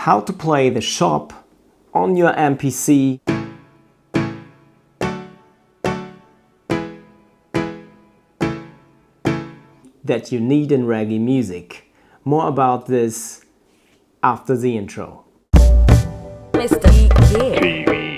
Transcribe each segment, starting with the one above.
how to play the shop on your MPC. That you need in reggae music. More about this after the intro. Mr. DK.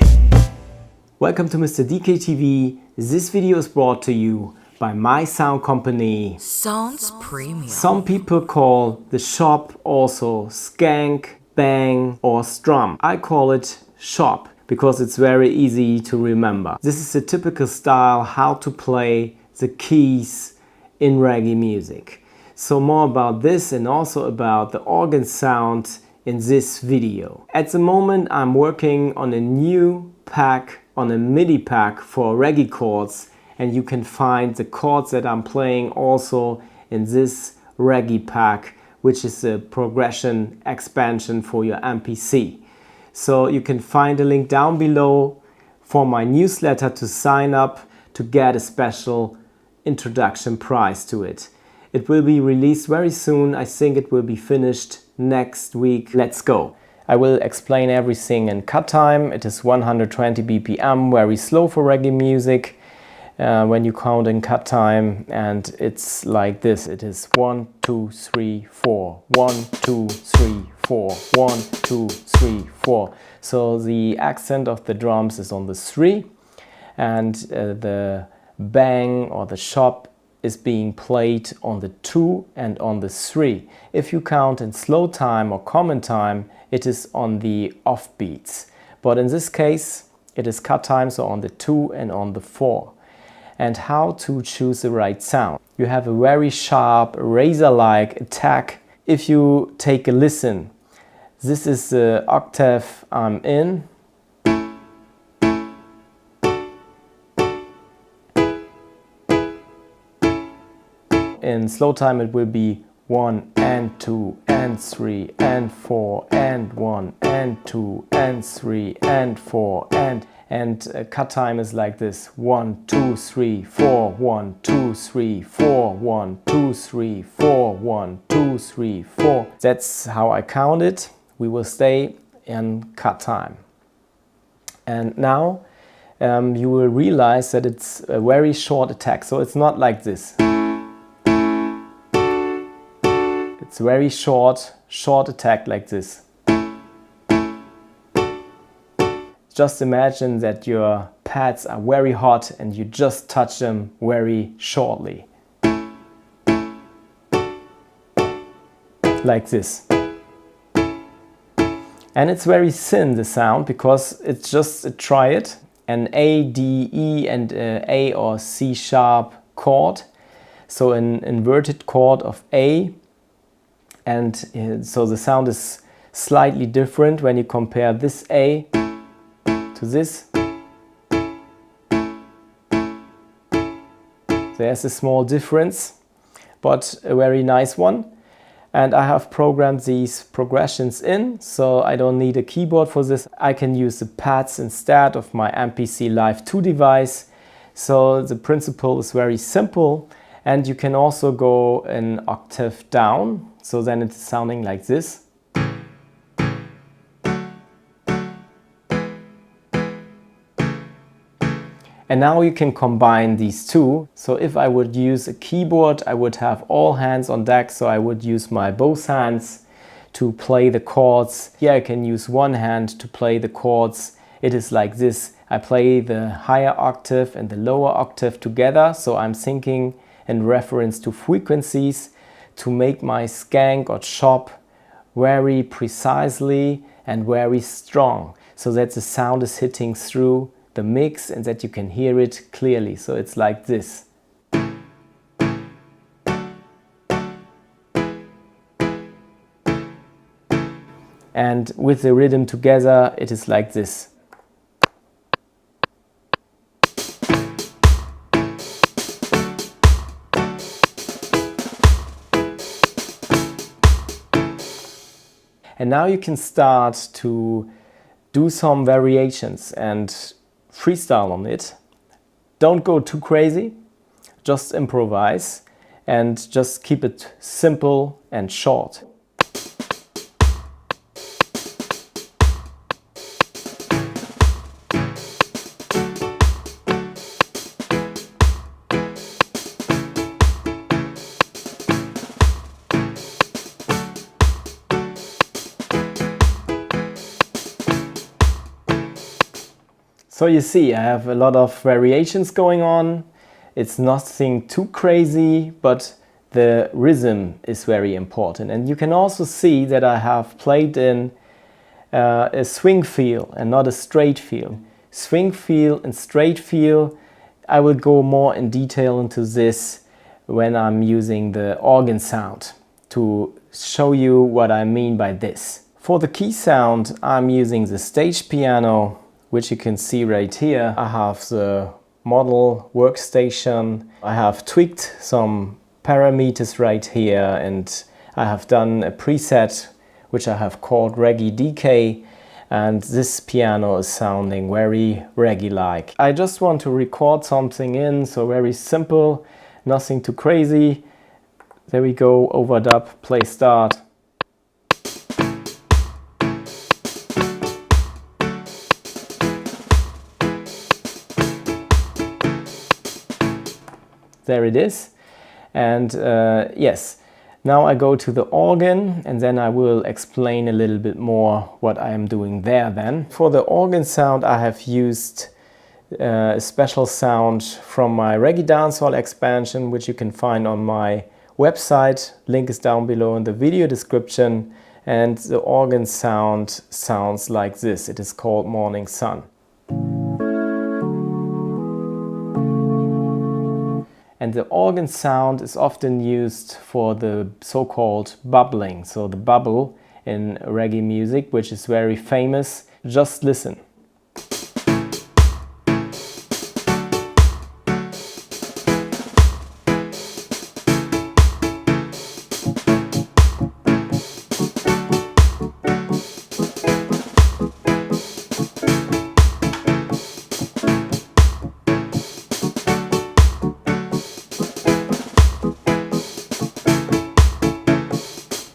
Welcome to Mr. DK TV. This video is brought to you by my sound company Sounds Premium. Some people call the shop also skank, bang or strum. I call it shop because it's very easy to remember. This is a typical style how to play the keys in reggae music. So more about this and also about the organ sound in this video. At the moment I'm working on a new pack, on a MIDI pack for reggae chords, and you can find the chords that I'm playing also in this reggae pack, which is a progression expansion for your MPC. So you can find a link down below for my newsletter to sign up to get a special introduction price to it. It will be released very soon. I think it will be finished next week. Let's go. I will explain everything in cut time. It is 120 BPM, very slow for reggae music when you count in cut time, and it's like this. It is 1, 2, 3, 4, 1, 2, 3, 4, 1, 2, 3, 4. So the accent of the drums is on the 3, and the bang or the shop is being played on the 2 and on the 3. If you count in slow time or common time, it is on the off beats. But in this case, it is cut time, so on the 2 and on the 4. And how to choose the right sound. You have a very sharp, razor-like attack. If you take a listen, this is the octave I'm in. In slow time it will be 1 and 2 and 3 and 4 and 1 and 2 and 3 and 4 and cut time is like this: 1, 2, 3, 4, 1, 2, 3, 4, 1, 2, 3, 4, 1, 2, 3, 4. That's how I count it. We will stay in cut time. And now you will realize that it's a very short attack, so it's not like this. It's very short attack like this. Just imagine that your pads are very hot and you just touch them very shortly. Like this. And it's very thin, the sound, because it's just a triad, an A, D, E and A or C sharp chord. So an inverted chord of A. And so the sound is slightly different when you compare this A to this. There's a small difference, but a very nice one. And I have programmed these progressions in, so I don't need a keyboard for this. I can use the pads instead of my MPC Live 2 device. So the principle is very simple, and you can also go an octave down. So then it's sounding like this. And now you can combine these two. So if I would use a keyboard, I would have all hands on deck. So I would use my both hands to play the chords. Here I can use one hand to play the chords. It is like this. I play the higher octave and the lower octave together. So I'm thinking in reference to frequencies to make my skank or chop very precisely and very strong, so that the sound is hitting through the mix and that you can hear it clearly. So it's like this. And with the rhythm together, it is like this. And now you can start to do some variations and freestyle on it. Don't go too crazy, just improvise and just keep it simple and short. So you see, I have a lot of variations going on. It's nothing too crazy, but the rhythm is very important. And you can also see that I have played in a swing feel and not a straight feel. Swing feel and straight feel, I will go more in detail into this when I'm using the organ sound to show you what I mean by this. For the key sound, I'm using the stage piano, which you can see right here. I have the model workstation. I have tweaked some parameters right here, and I have done a preset which I have called Reggae Decay, and this piano is sounding very reggae-like. I just want to record something in, so very simple, nothing too crazy. There we go, overdub, play start. There it is. And yes, now I go to the organ, and then I will explain a little bit more what I am doing there then. For the organ sound, I have used a special sound from my Reggae Dancehall expansion, which you can find on my website. Link is down below in the video description. And the organ sound sounds like this. It is called Morning Sun. And the organ sound is often used for the so-called bubbling, so the bubble in reggae music, which is very famous. Just listen.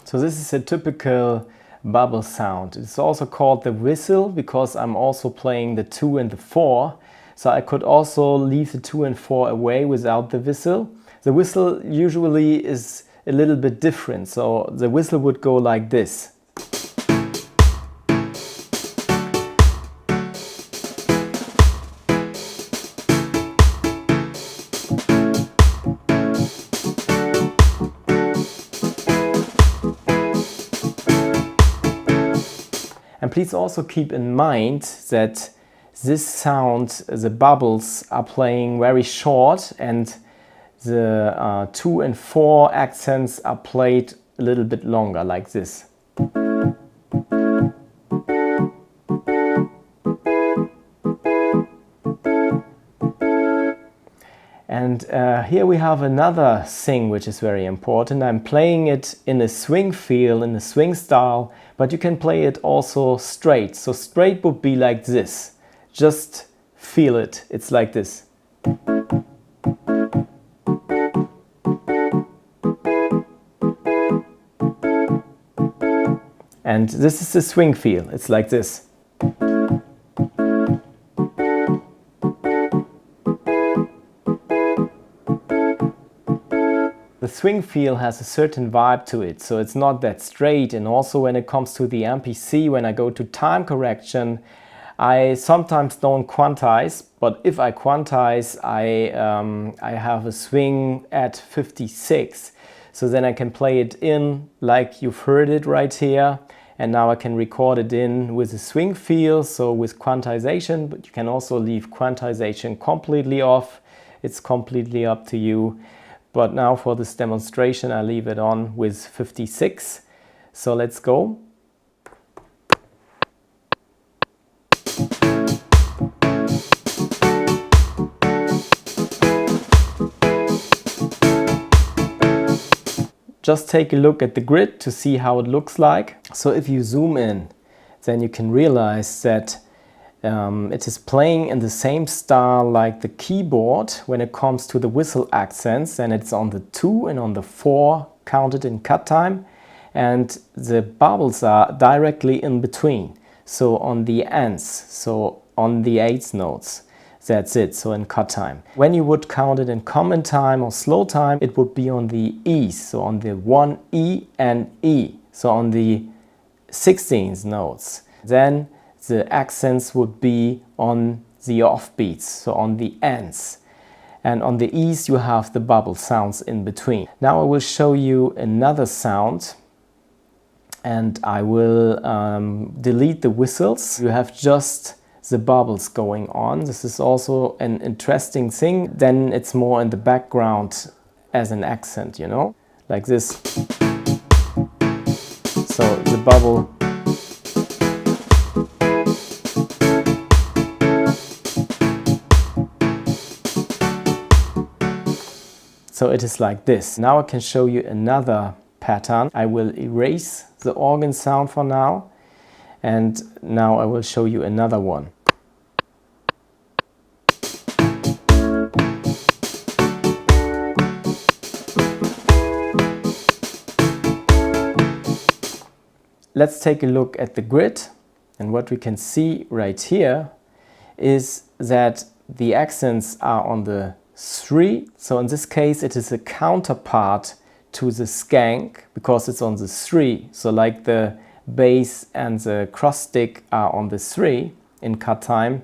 So this is a typical bubble sound. It's also called the whistle because I'm also playing the 2 and the 4. So I could also leave the 2 and 4 away without the whistle. The whistle usually is a little bit different. So the whistle would go like this. And please also keep in mind that this sound, the bubbles are playing very short, and the 2 and 4 accents are played a little bit longer, like this. And here we have another thing which is very important. I'm playing it in a swing feel, in a swing style, but you can play it also straight. So straight would be like this. Just feel it. It's like this. And this is the swing feel. It's like this. The swing feel has a certain vibe to it, so it's not that straight. And also when it comes to the MPC, when I go to time correction, I sometimes don't quantize, but if I quantize, I have a swing at 56. So then I can play it in like you've heard it right here. And now I can record it in with a swing feel, so with quantization, but you can also leave quantization completely off. It's completely up to you. But now for this demonstration, I leave it on with 56. So let's go. Just take a look at the grid to see how it looks like. So if you zoom in, then you can realize that it is playing in the same style like the keyboard when it comes to the whistle accents, and it's on the 2 and on the 4 counted in cut time, and the bubbles are directly in between, so on the ends, so on the 8th notes. That's it, so in cut time. When you would count it in common time or slow time, it would be on the E's, so on the 1 E and E, so on the 16th notes. Then the accents would be on the offbeats, so on the ends. And on the E's you have the bubble sounds in between. Now I will show you another sound, and I will delete the whistles. You have just the bubbles going on. This is also an interesting thing. Then it's more in the background as an accent, you know, like this. So the bubble. So it is like this. Now I can show you another pattern. I will erase the organ sound for now, and now I will show you another one. Let's take a look at the grid, and what we can see right here is that the accents are on the 3. So in this case it is a counterpart to the skank because it's on the 3. So like the bass and the cross stick are on the 3 in cut time,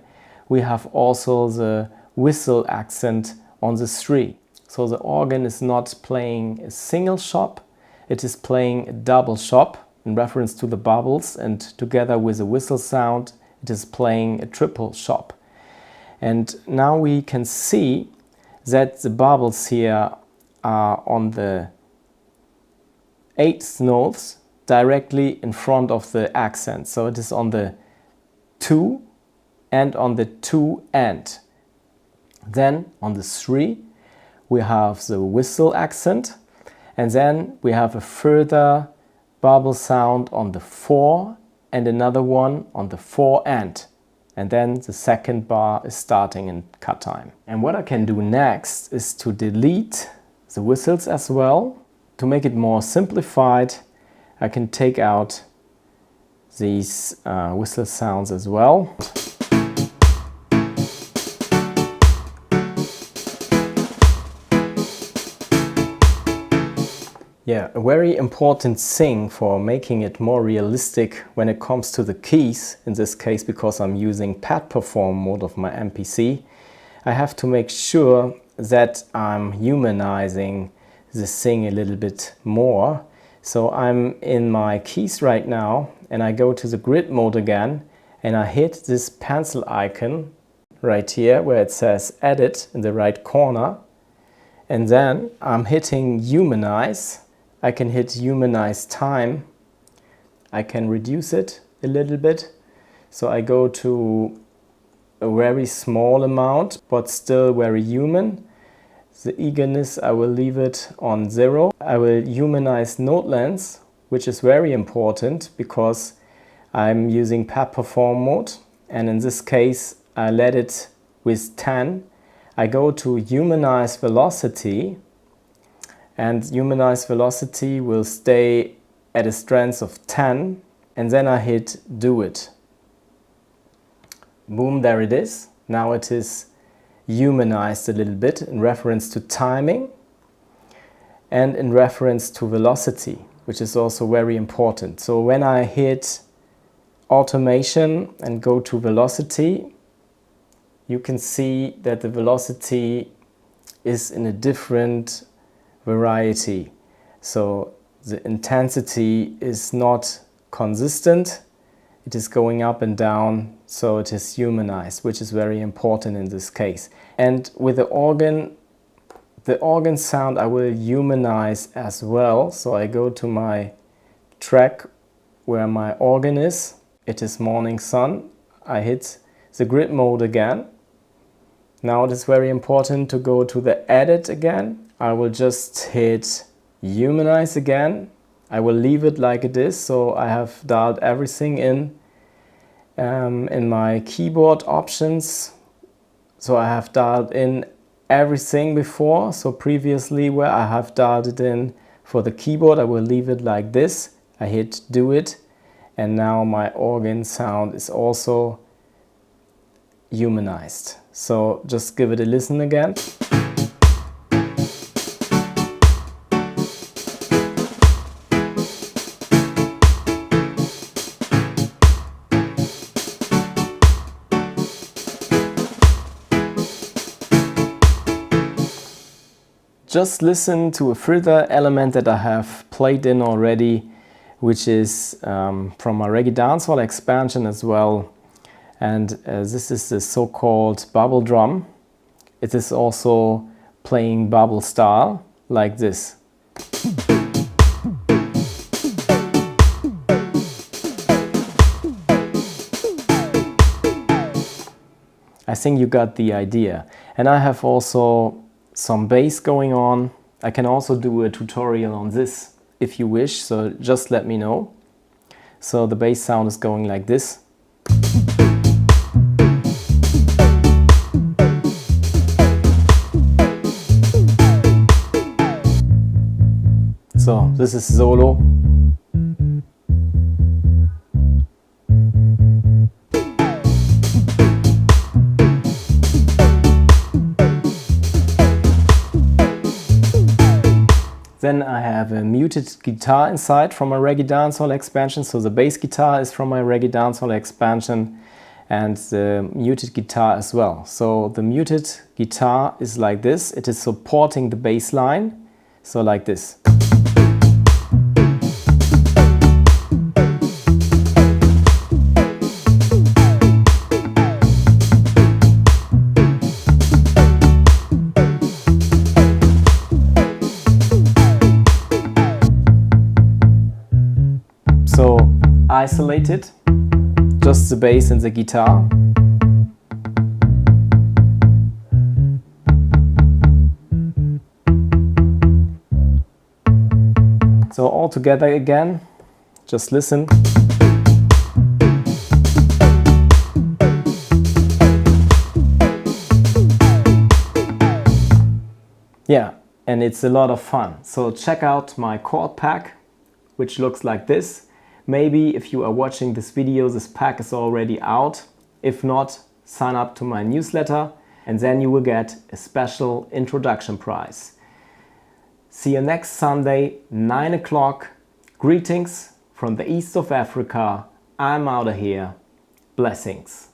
we have also the whistle accent on the 3. So the organ is not playing a single chop, it is playing a double chop in reference to the bubbles, and together with the whistle sound it is playing a triple chop. And now we can see that the bubbles here are on the 8th notes directly in front of the accent. So it is on the 2 and on the 2 end. Then on the 3 we have the whistle accent, and then we have a further bubble sound on the 4 and another one on the 4 end. And then the second bar is starting in cut time. And what I can do next is to delete the whistles as well. To make it more simplified, I can take out these whistle sounds as well. Yeah, a very important thing for making it more realistic when it comes to the keys, in this case because I'm using pad perform mode of my MPC, I have to make sure that I'm humanizing this thing a little bit more. So I'm in my keys right now, and I go to the grid mode again, and I hit this pencil icon right here where it says edit in the right corner, and then I'm hitting humanize. I can hit humanize time. I can reduce it a little bit. So I go to a very small amount, but still very human. The eagerness, I will leave it on 0. I will humanize note length, which is very important because I'm using pad perform mode. And in this case, I let it with 10. I go to humanize velocity, and humanized velocity will stay at a strength of 10, and then I hit do it. Boom, there it is. Now it is humanized a little bit in reference to timing and in reference to velocity, which is also very important. So when I hit automation and go to velocity, you can see that the velocity is in a different variety. So the intensity is not consistent, it is going up and down, so it is humanized, which is very important in this case. And with the organ sound I will humanize as well. So I go to my track where my organ is, it is Morning Sun. I hit the grid mode again. Now it is very important to go to the edit again. I will just hit humanize again. I will leave it like it is, so I have dialed everything in my keyboard options. So I have dialed in everything before. So previously where I have dialed it in for the keyboard, I will leave it like this. I hit do it, and now my organ sound is also humanized. So just give it a listen again. just listen to a further element that I have played in already, which is from my Reggae Dancehall expansion as well. And this is the so-called bubble drum. It is also playing bubble style, like this. I think you got the idea. And I have also some bass going on. I can also do a tutorial on this if you wish, so just let me know. So the bass sound is going like this. So this is solo. Then I have a muted guitar inside from my Reggae Dancehall expansion. So the bass guitar is from my Reggae Dancehall expansion and the muted guitar as well. So the muted guitar is like this. It is supporting the bass line. So like this. So isolated, just the bass and the guitar. So all together again, just listen. Yeah, and it's a lot of fun. So check out my chord pack, which looks like this. Maybe if you are watching this video, this pack is already out. If not, sign up to my newsletter and then you will get a special introduction prize. See you next Sunday, 9 o'clock. Greetings from the east of Africa. I'm out of here. Blessings.